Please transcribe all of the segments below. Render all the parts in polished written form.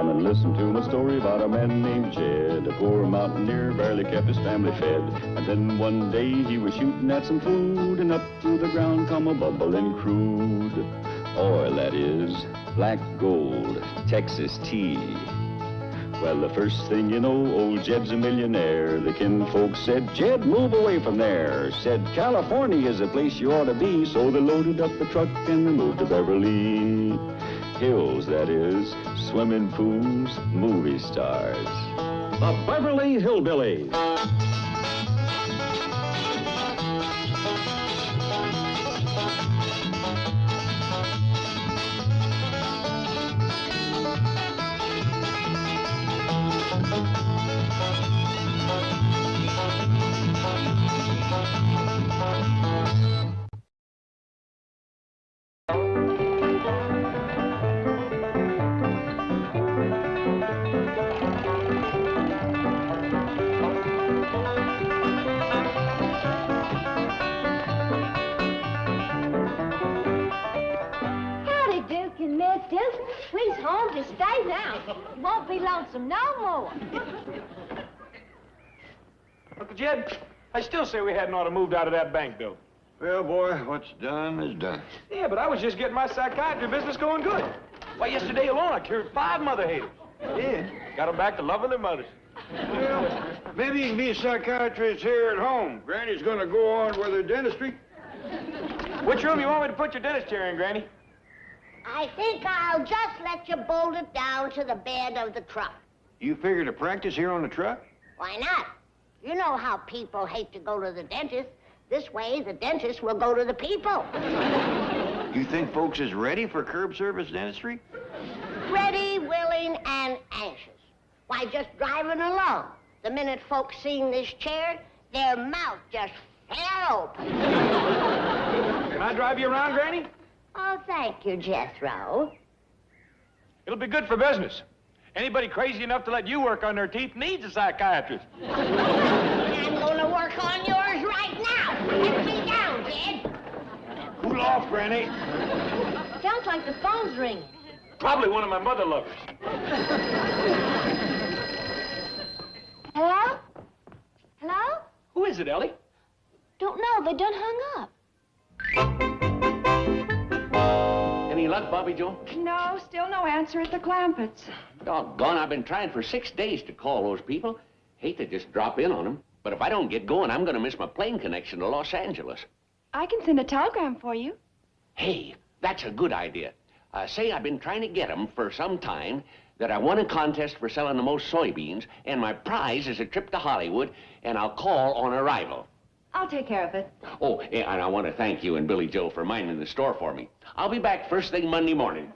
Come and listen to my story about a man named Jed. A poor mountaineer barely kept his family fed. And then one day he was shooting at some food, and up through the ground come a bubbling crude oil, that is, black gold, Texas tea. Well, the first thing you know, old Jed's a millionaire. The kinfolks said, Jed, move away from there. Said, California is the place you ought to be. So they loaded up the truck and they moved to Beverly Hills, that is, swimming pools, movie stars. The Beverly Hillbillies. Stay now. You won't be lonesome no more. Uncle Jed, I still say we hadn't ought to moved out of that bank building. Well, boy, what's done is done. Yeah, but I was just getting my psychiatry business going good. Why, yesterday alone I cured 5 mother haters. Yeah. Got them back to loving their mothers. Well, maybe you can be a psychiatrist here at home. Granny's gonna go on with her dentistry. Which room you want me to put your dentist chair in, Granny? I think I'll just let you bolt it down to the bed of the truck. You figure to practice here on the truck? Why not? You know how people hate to go to the dentist. This way, the dentist will go to the people. You think folks is ready for curb service dentistry? Ready, willing, and anxious. Why, just driving along. The minute folks seen this chair, their mouth just fell open. Can I drive you around, Granny? Oh, thank you, Jethro. It'll be good for business. Anybody crazy enough to let you work on their teeth needs a psychiatrist. I'm going to work on yours right now. Let me down, Jed. Cool off, Granny. Sounds like the phone's ringing. Probably one of my mother lovers. Hello? Hello? Who is it, Ellie? Don't know. They done hung up. Any luck, Bobby Joe? No, still no answer at the Clampetts. Doggone, I've been trying for 6 days to call those people. Hate to just drop in on them. But if I don't get going, I'm going to miss my plane connection to Los Angeles. I can send a telegram for you. Hey, that's a good idea. Say I've been trying to get them for some time, that I won a contest for selling the most soybeans, and my prize is a trip to Hollywood, and I'll call on arrival. I'll take care of it. Oh, and I want to thank you and Billy Joe for minding the store for me. I'll be back first thing Monday morning.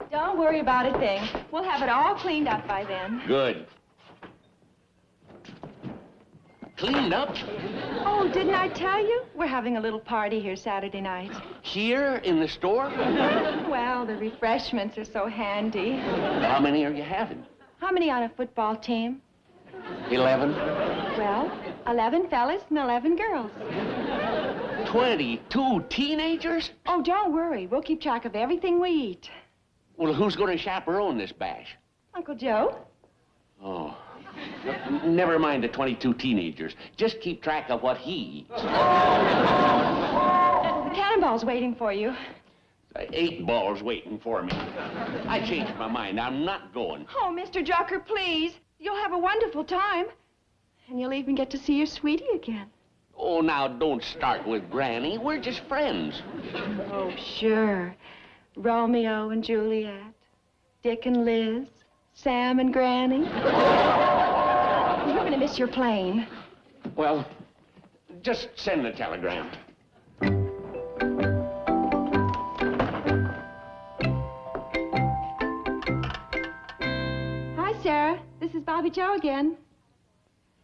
Don't worry about a thing. We'll have it all cleaned up by then. Good. Cleaned up? Oh, didn't I tell you? We're having a little party here Saturday night. Here in the store? Well, the refreshments are so handy. How many are you having? How many on a football team? 11. Well, 11 fellas and 11 girls. 22 teenagers? Oh, don't worry. We'll keep track of everything we eat. Well, who's going to chaperone this bash? Uncle Joe? Oh. Never mind the 22 teenagers. Just keep track of what he eats. The cannonball's waiting for you. 8 balls waiting for me. I changed my mind. I'm not going. Oh, Mr. Drucker, please. You'll have a wonderful time. And you'll even get to see your sweetie again. Oh, now, don't start with Granny. We're just friends. Oh, sure. Romeo and Juliet, Dick and Liz, Sam and Granny. You're going to miss your plane. Well, just send the telegram. Hi, Sarah. This is Bobby Joe again.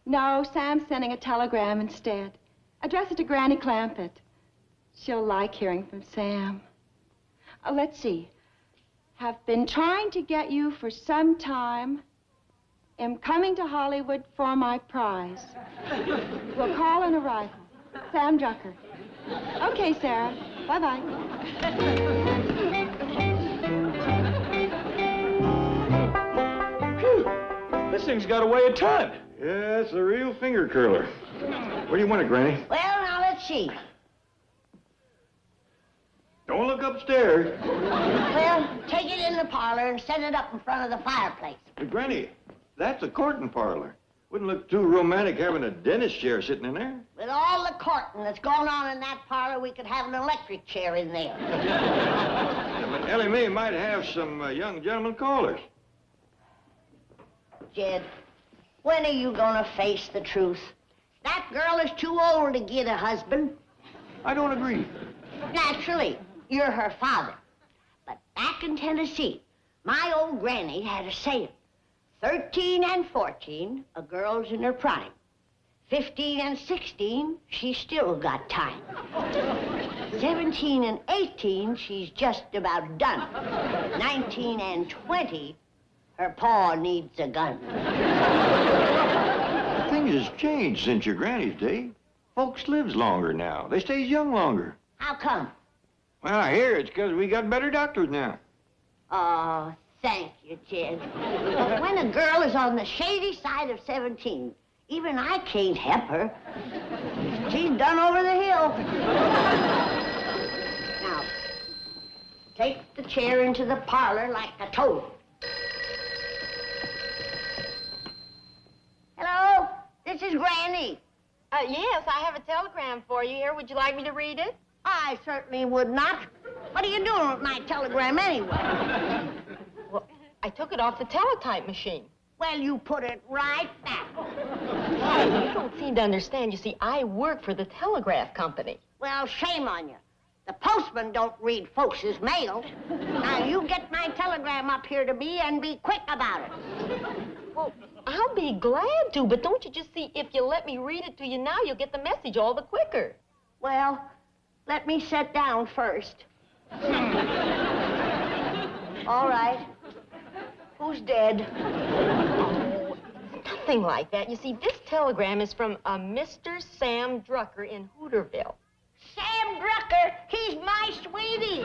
No, Sam's sending a telegram instead. Address it to Granny Clampett. She'll like hearing from Sam. Let's see. Have been trying to get you for some time. Am coming to Hollywood for my prize. We'll call on arrival. Sam Drucker. Okay, Sarah. Bye-bye. thing's got to weigh a ton. Yeah, it's a real finger curler. Where do you want it, Granny? Well, now, let's see. Don't look upstairs. Well, take it in the parlor and set it up in front of the fireplace. But Granny, that's a courting parlor. Wouldn't look too romantic having a dentist chair sitting in there. With all the courting that's going on in that parlor, we could have an electric chair in there. Yeah, but Ellie Mae might have some young gentlemen callers. Jed, when are you gonna face the truth? That girl is too old to get a husband. I don't agree. Naturally, you're her father. But back in Tennessee, my old granny had a saying. 13 and 14, a girl's in her prime. 15 and 16, she's still got time. 17 and 18, she's just about done. 19 and 20, her paw needs a gun. Things has changed since your granny's day. Folks lives longer now. They stays young longer. How come? Well, I hear it's because we got better doctors now. Oh, thank you, Jed. But when a girl is on the shady side of 17, even I can't help her. She's done over the hill. Now, take the chair into the parlor like I told you. Hello, this is Granny. Yes, I have a telegram for you here. Would you like me to read it? I certainly would not. What are you doing with my telegram anyway? Well, I took it off the teletype machine. Well, you put it right back. You don't seem to understand. You see, I work for the telegraph company. Well, shame on you. The postman don't read folks' mail. Now, you get my telegram up here to me and be quick about it. Well, I'll be glad to, but don't you just see, if you let me read it to you now, you'll get the message all the quicker. Well, let me sit down first. All right. Who's dead? Oh, nothing like that. You see, this telegram is from a Mr. Sam Drucker in Hooterville. Sam Drucker, he's my sweetie.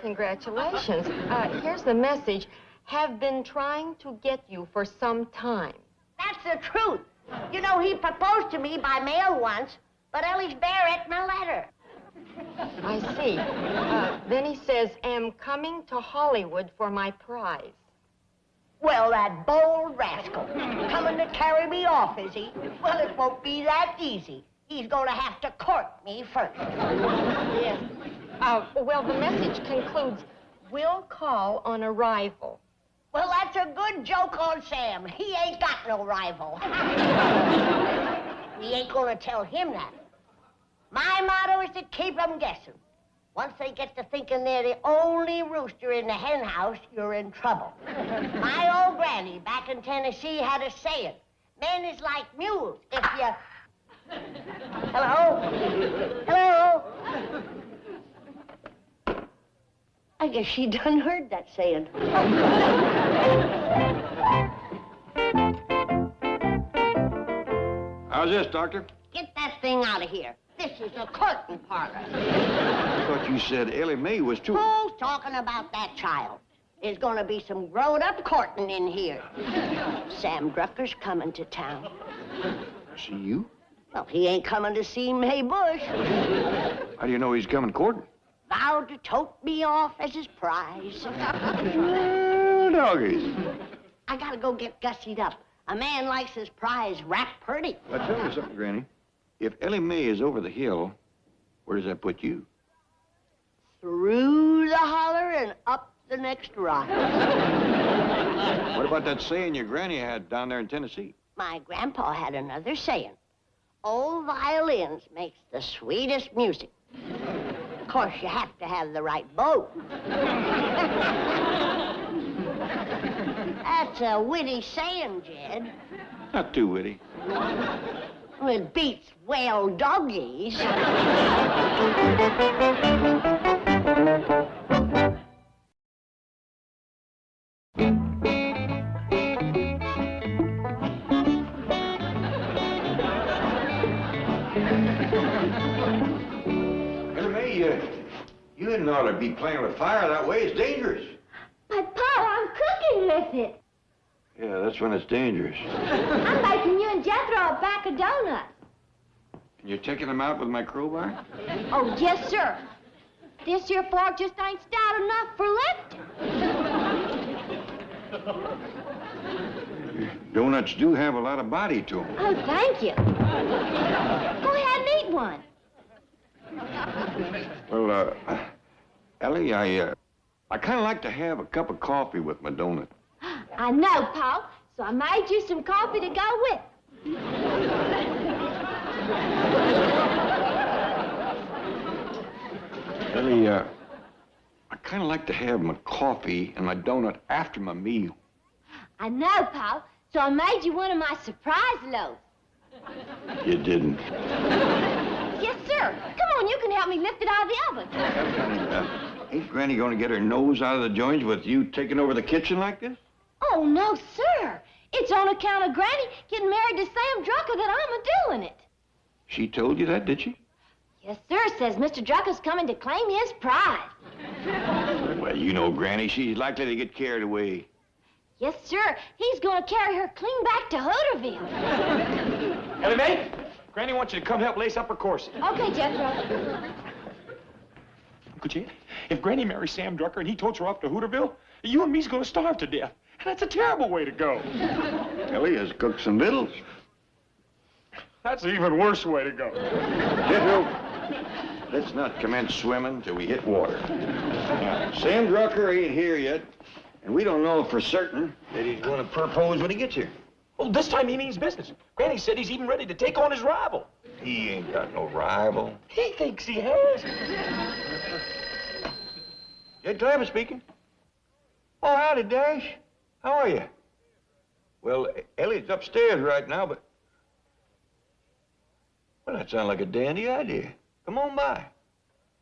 Congratulations. Here's the message. Have been trying to get you for some time. That's the truth. You know, he proposed to me by mail once, but Ellie's Barrett my letter. I see. Then he says, am coming to Hollywood for my prize. Well, that bold rascal. Coming to carry me off, is he? Well, it won't be that easy. He's going to have to court me first. Yes. Well, the message concludes, will call on arrival. Well, that's a good joke on Sam. He ain't got no rival. We ain't going to tell him that. My motto is to keep them guessing. Once they get to thinking they're the only rooster in the hen house, you're in trouble. My old granny back in Tennessee had a saying, men is like mules. If you... Hello? Hello? I guess she done heard that saying. How's this, Doctor? Get that thing out of here. This is a courting parlor. I thought you said Ellie Mae was too... Who's talking about that child? There's going to be some grown-up courting in here. Sam Drucker's coming to town. See you? Well, he ain't coming to see May Bush. How do you know he's coming courting? Vowed to tote me off as his prize. Well, doggies. I gotta go get gussied up. A man likes his prize wrapped pretty. Now, tell me something, Granny. If Ellie Mae is over the hill, where does that put you? Through the holler and up the next rock. What about that saying your granny had down there in Tennessee? My grandpa had another saying. Old violins makes the sweetest music. Of course, you have to have the right bow. That's a witty saying, Jed. Not too witty. It beats whale doggies. You didn't ought to be playing with fire that way. It's dangerous. But, Pa, I'm cooking with it. Yeah, that's when it's dangerous. I'm making you and Jethro a pack of donuts. And you're taking them out with my crowbar? Oh, yes, sir. This here fork just ain't stout enough for lifting. Your donuts do have a lot of body to them. Oh, thank you. Go ahead and eat one. Well, Ellie, I kind of like to have a cup of coffee with my donut. I know, Paul, so I made you some coffee to go with. Ellie, I kind of like to have my coffee and my donut after my meal. I know, Paul, so I made you one of my surprise loaves. You didn't. Yes, sir. Come on, you can help me lift it out of the oven. Ain't Granny going to get her nose out of the joints with you taking over the kitchen like this? Oh, no, sir. It's on account of Granny getting married to Sam Drucker that I'm a-doing it. She told you that, did she? Yes, sir. Says Mr. Drucker's coming to claim his prize. Well, you know Granny, she's likely to get carried away. Yes, sir. He's going to carry her clean back to Hooterville. Ellie Mae, Granny wants you to come help lace up her corset. Okay, Jethro. Uncle Jed, if Granny marries Sam Drucker and he totes her off to Hooterville, you and me's going to starve to death. And that's a terrible way to go. Ellie has cooked some victuals. That's an even worse way to go. Jethro, let's not commence swimming till we hit water. Now, Sam Drucker ain't here yet, and we don't know for certain that he's going to propose when he gets here. Oh, this time he means business. Granny said he's even ready to take on his rival. He ain't got no rival. He thinks he has. Jed Clampett speaking. Oh, howdy, Dash. How are you? Well, Elliott's upstairs right now, but... Well, that sounds like a dandy idea. Come on by.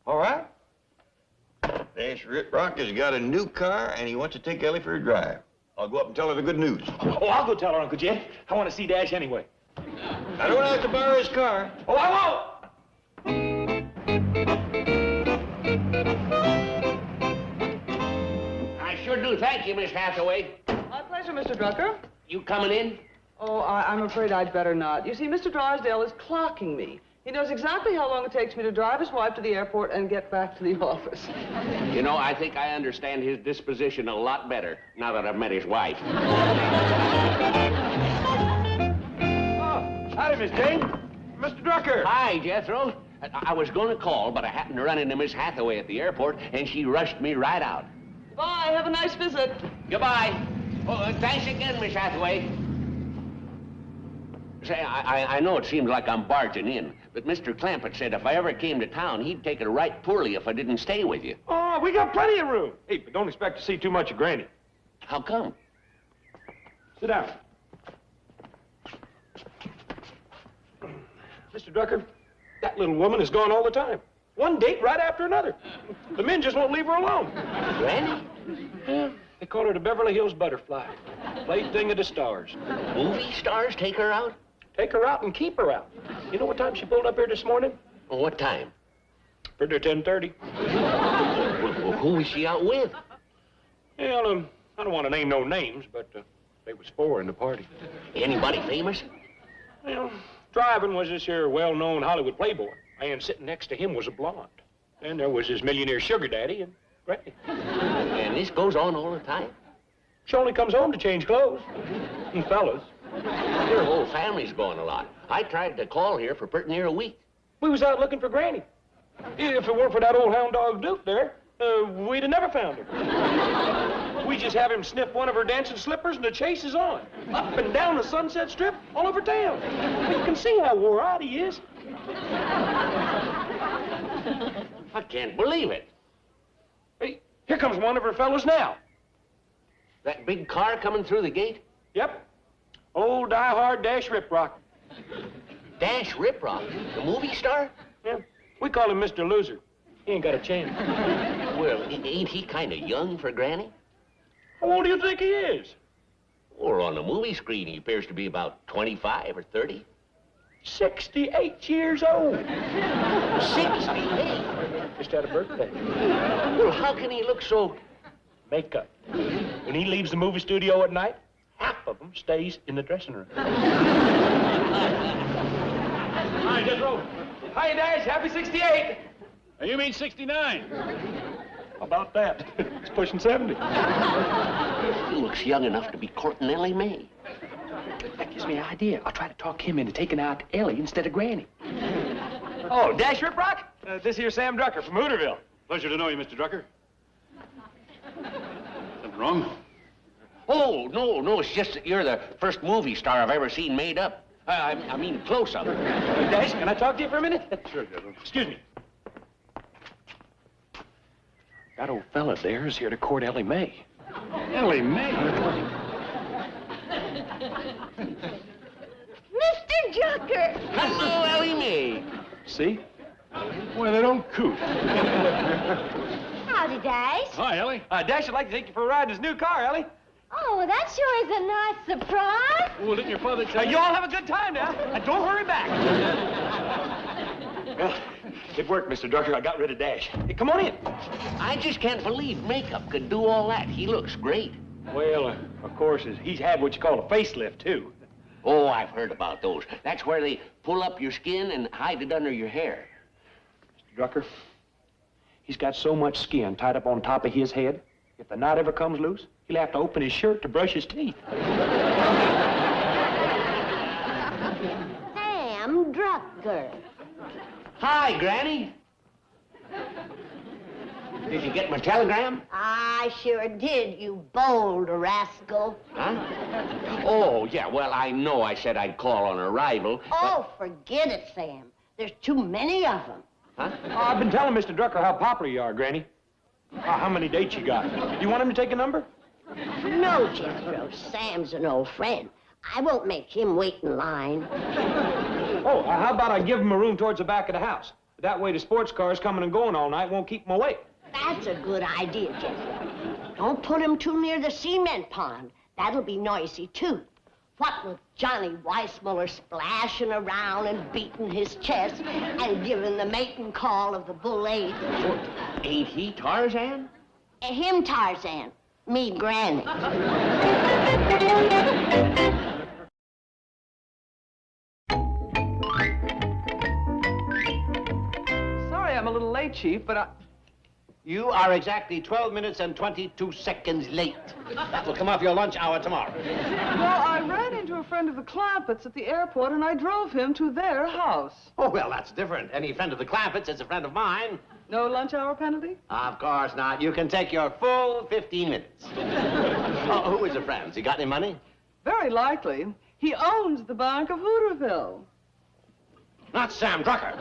All right? Dash Rock has got a new car, and he wants to take Ellie for a drive. I'll go up and tell her the good news. Oh, I'll go tell her, Uncle Jed. I want to see Dash anyway. I don't have to borrow his car. Oh, I won't! I sure do thank you, Miss Hathaway. My pleasure, Mr. Drucker. You coming in? Oh, I'm afraid I'd better not. You see, Mr. Drysdale is clocking me. He knows exactly how long it takes me to drive his wife to the airport and get back to the office. You know, I think I understand his disposition a lot better now that I've met his wife. Oh, howdy, Miss Jane. Mr. Drucker. Hi, Jethro. I was going to call, but I happened to run into Miss Hathaway at the airport, and she rushed me right out. Bye. Have a nice visit. Goodbye. Oh, thanks again, Miss Hathaway. Say, I know it seems like I'm barging in, but Mr. Clampett said if I ever came to town, he'd take it right poorly if I didn't stay with you. Oh, we got plenty of room. Hey, but don't expect to see too much of Granny. How come? Sit down. Mr. Drucker, that little woman is gone all the time. One date right after another. The men just won't leave her alone. Granny? Yeah, they call her the Beverly Hills butterfly. Plaything of the stars. Movie stars take her out? Take her out and keep her out. You know what time she pulled up here this morning? Well, what time? Pretty 10:30. Well, who was she out with? Well, I don't want to name no names, but there was 4 in the party. Anybody famous? Well, driving was this here well-known Hollywood playboy, and sitting next to him was a blonde. Then there was his millionaire sugar daddy and Granny. And this goes on all the time? She only comes home to change clothes. And fellas. Your whole family's gone a lot. I tried to call here for pretty near a week. We was out looking for Granny. If it weren't for that old hound dog Duke there, we'd have never found her. We just have him sniff one of her dancing slippers and the chase is on. Up and down the Sunset Strip, all over town. You can see how wore out he is. I can't believe it. Hey, here comes one of her fellows now. That big car coming through the gate? Yep. Old die-hard Dash Riprock. Dash Riprock? The movie star? Yeah. We call him Mr. Loser. He ain't got a chance. Well, ain't he kind of young for Granny? How old do you think he is? Or on the movie screen, he appears to be about 25 or 30. 68 years old. 68? Just had a birthday. Well, how can he look so... Makeup. When he leaves the movie studio at night, half of of them stays in the dressing room. Hi, Jethro. Hi, Dash. Happy 68. You mean 69? About that. It's pushing 70. He looks young enough to be courting Ellie Mae. That gives me an idea. I'll try to talk him into taking out Ellie instead of Granny. Oh, Dash Riprock? This here's Sam Drucker from Hooterville. Pleasure to know you, Mr. Drucker. Something wrong? Oh, no, it's just that you're the first movie star I've ever seen made up. I mean, close-up. Dash, can I talk to you for a minute? Sure, Jethro. Excuse me. That old fella there is here to court Ellie Mae. Ellie Mae? Mr. Drucker! Hello, Ellie Mae. See? Boy, they don't coot. Howdy, Dash. Hi, Ellie. Dash would like to take you for a ride in his new car, Ellie. Oh, that sure is a nice surprise. Oh, didn't your father tell You all have a good time now, and don't hurry back. Well, it worked, Mr. Drucker. I got rid of Dash. Hey, come on in. I just can't believe makeup could do all that. He looks great. Well, of course, he's had what you call a facelift, too. Oh, I've heard about those. That's where they pull up your skin and hide it under your hair. Mr. Drucker, he's got so much skin tied up on top of his head, if the knot ever comes loose, he'll have to open his shirt to brush his teeth. Sam Drucker. Hi, Granny. Did you get my telegram? I sure did, you bold rascal. Huh? Oh, yeah, well, I know I said I'd call on arrival. Oh, forget it, Sam. There's too many of them. Huh? Oh, I've been telling Mr. Drucker how popular you are, Granny. How many dates you got? Do you want him to take a number? No, Jethro. Sam's an old friend. I won't make him wait in line. Oh, how about I give him a room towards the back of the house? That way the sports cars coming and going all night won't keep him awake. That's a good idea, Jethro. Don't put him too near the cement pond. That'll be noisy, too. What with Johnny Weissmuller splashing around and beating his chest and giving the mating call of the bull ape. Ain't he Tarzan? Him Tarzan, me Granny. Sorry I'm a little late, Chief, but You are exactly 12 minutes and 22 seconds late. That will come off your lunch hour tomorrow. Well, I ran into a friend of the Clampetts at the airport, and I drove him to their house. Oh, well, that's different. Any friend of the Clampetts is a friend of mine. No lunch hour penalty? Of course not. You can take your full 15 minutes. Oh, who is a friend? Has he got any money? Very likely. He owns the Bank of Hooterville. Not Sam Drucker.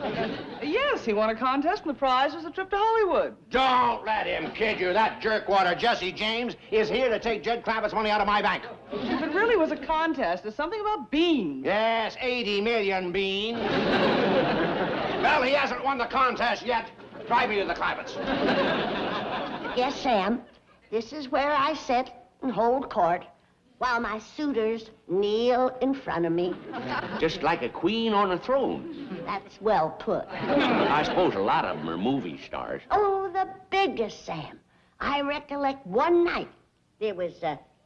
Yes, he won a contest, and the prize was a trip to Hollywood. Don't let him kid you. That jerkwater Jesse James is here to take Jed Clampett's money out of my bank. If it really was a contest, there's something about beans. Yes, 80 million beans. Well, he hasn't won the contest yet. Drive me to the Clampetts. Yes, Sam. This is where I sit and hold court while my suitors kneel in front of me. Just like a queen on a throne. That's well put. I suppose a lot of them are movie stars. Oh, the biggest, Sam. I recollect one night there was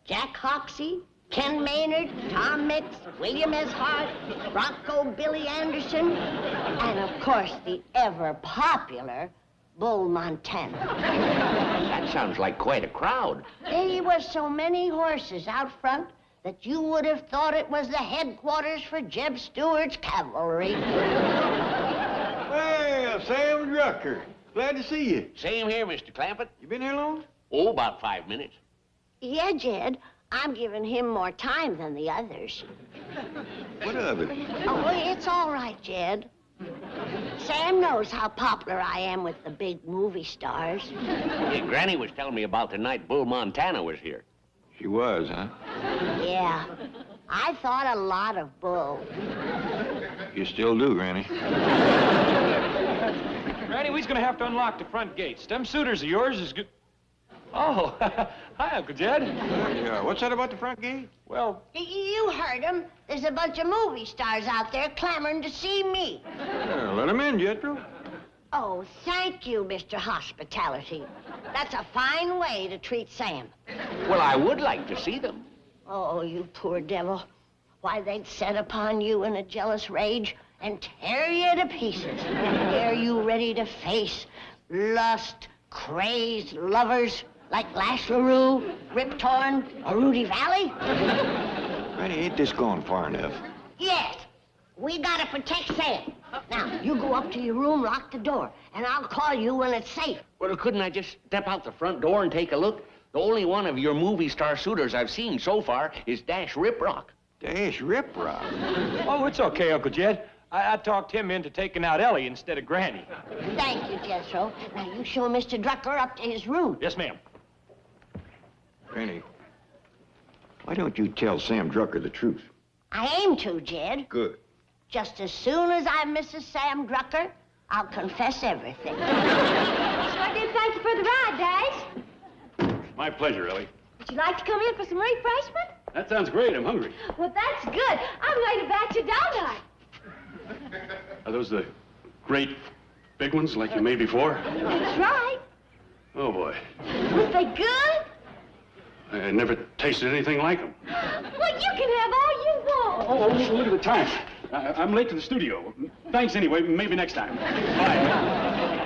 Jack Hoxie, Ken Maynard, Tom Mix, William S. Hart, Bronco Billy Anderson, and of course the ever-popular Bull Montana. That sounds like quite a crowd. There were so many horses out front that you would have thought it was the headquarters for Jeb Stuart's cavalry. Well, Sam Drucker. Glad to see you. Same here, Mr. Clampett. You been here long? Oh, about 5 minutes. Yeah, Jed. I'm giving him more time than the others. What of it? Oh, it's all right, Jed. Sam knows how popular I am with the big movie stars. Yeah, Granny was telling me about the night Bull Montana was here. She was, huh? Yeah. I thought a lot of Bull. You still do, Granny. Granny, we's gonna have to unlock the front gates. Them suitors of yours is good. Oh, hi, Uncle Jed. Yeah, what's that about the front gate? Well, You heard him. There's a bunch of movie stars out there clamoring to see me. Yeah, let him in, Jethro. Oh, thank you, Mr. Hospitality. That's a fine way to treat Sam. Well, I would like to see them. Oh, you poor devil. Why, they'd set upon you in a jealous rage and tear you to pieces. Are you ready to face lust, crazed lovers like Lash LaRue, Rip Torn, or Rudy Valley? Granny, ain't this going far enough? Yes. We gotta protect Sam. Now, you go up to your room, lock the door, and I'll call you when it's safe. Well, couldn't I just step out the front door and take a look? The only one of your movie star suitors I've seen so far is Dash Riprock. Dash Riprock? Oh, it's okay, Uncle Jed. I talked him into taking out Ellie instead of Granny. Thank you, Jethro. Now, you show Mr. Drucker up to his room. Yes, ma'am. Granny, why don't you tell Sam Drucker the truth? I aim to, Jed. Good. Just as soon as I'm Mrs. Sam Drucker, I'll confess everything. Sure do thank you for the ride, Dash. My pleasure, Ellie. Would you like to come in for some refreshment? That sounds great. I'm hungry. Well, that's good. I'm ready to batch your donut. Are those the great big ones like you made before? That's right. Oh, boy. Was they good? I never tasted anything like them. Well, you can have all you want. Oh, look at the time. I'm late to the studio. Thanks anyway. Maybe next time. Bye.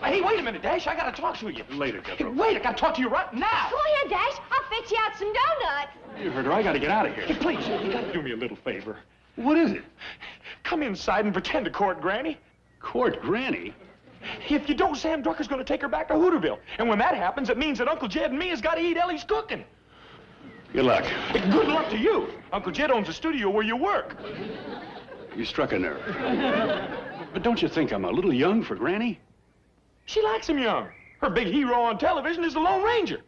Hey, wait a minute, Dash. I gotta talk to you. Later, Hey, Jethro. wait, I gotta talk to you right now. Go ahead, Dash. I'll fetch you out some donuts. You heard her. I gotta get out of here. Hey, please, you gotta do me a little favor. What is it? Come inside and pretend to court Granny. Court Granny? If you don't, Sam Drucker's gonna take her back to Hooterville. And when that happens, it means that Uncle Jed and me has got to eat Ellie's cooking. Good luck. Hey, good luck to you. Uncle Jed owns a studio where you work. You struck a nerve. But don't you think I'm a little young for Granny? She likes him young. Her big hero on television is the Lone Ranger.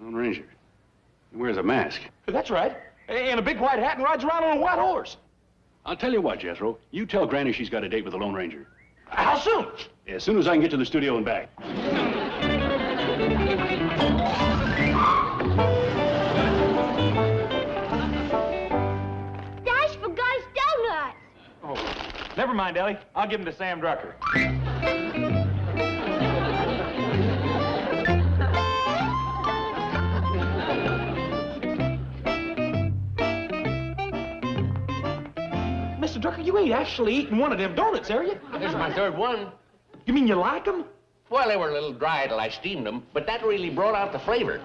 Lone Ranger. He wears a mask. That's right. And a big white hat and rides around on a white horse. I'll tell you what, Jethro. You tell Granny she's got a date with the Lone Ranger. How soon? As soon as I can get to the studio and back. Dash forgot his donuts. Oh, never mind, Ellie. I'll give him to Sam Drucker. Mr. Drucker, you ain't actually eating one of them donuts, are you? This is my third one. You mean you like them? Well, they were a little dry till I steamed them, but that really brought out the flavor.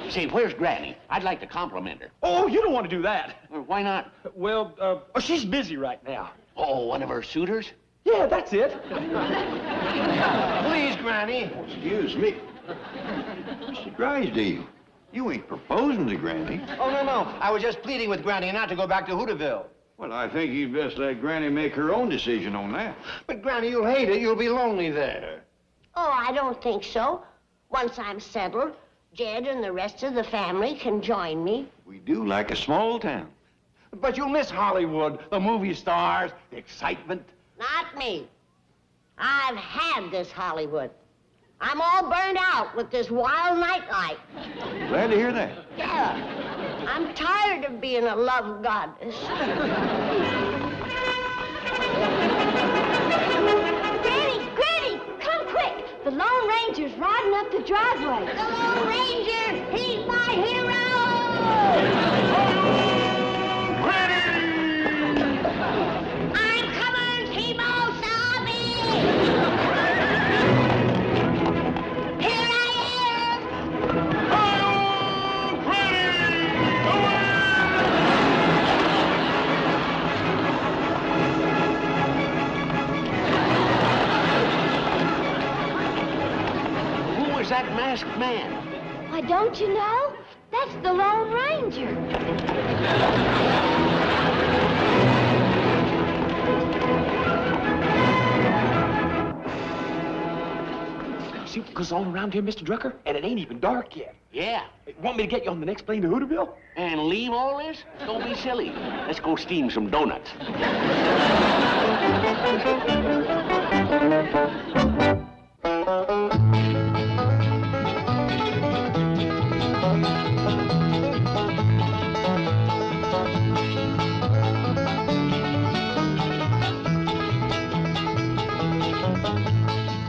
Say, where's Granny? I'd like to compliment her. Oh, you don't want to do that. Well, why not? Well, she's busy right now. Oh, one of her suitors? Yeah, that's it. Please, Granny. Excuse me. Mr. Drysdale, you ain't proposing to Granny. Oh, no. I was just pleading with Granny not to go back to Hooterville. Well, I think you'd best let Granny make her own decision on that. But, Granny, you'll hate it. You'll be lonely there. Oh, I don't think so. Once I'm settled, Jed and the rest of the family can join me. We do like a small town. But you'll miss Hollywood, the movie stars, the excitement. Not me. I've had this Hollywood. I'm all burned out with this wild nightlife. Glad to hear that. Yeah. I'm tired of being a love goddess. Granny, come quick. The Lone Ranger's riding up the driveway. The Lone Ranger, he's my hero! I'm coming, Tebow Salmi! Here I am! Who was that masked man? Why, don't you know? That's the Lone Ranger. See what goes on around here, Mr. Drucker? And it ain't even dark yet. Yeah. Want me to get you on the next plane to Hooterville? And leave all this? Don't be silly. Let's go steam some donuts.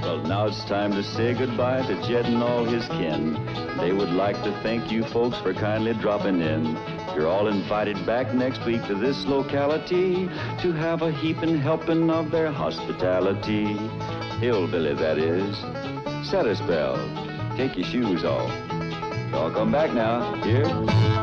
Well, now it's time to say goodbye to Jed and all his kin. They would like to thank you folks for kindly dropping in. You're all invited back next week to this locality to have a heaping helping of their hospitality. Hillbilly, that is. Set a spell. Take your shoes off. Y'all come back now. Here.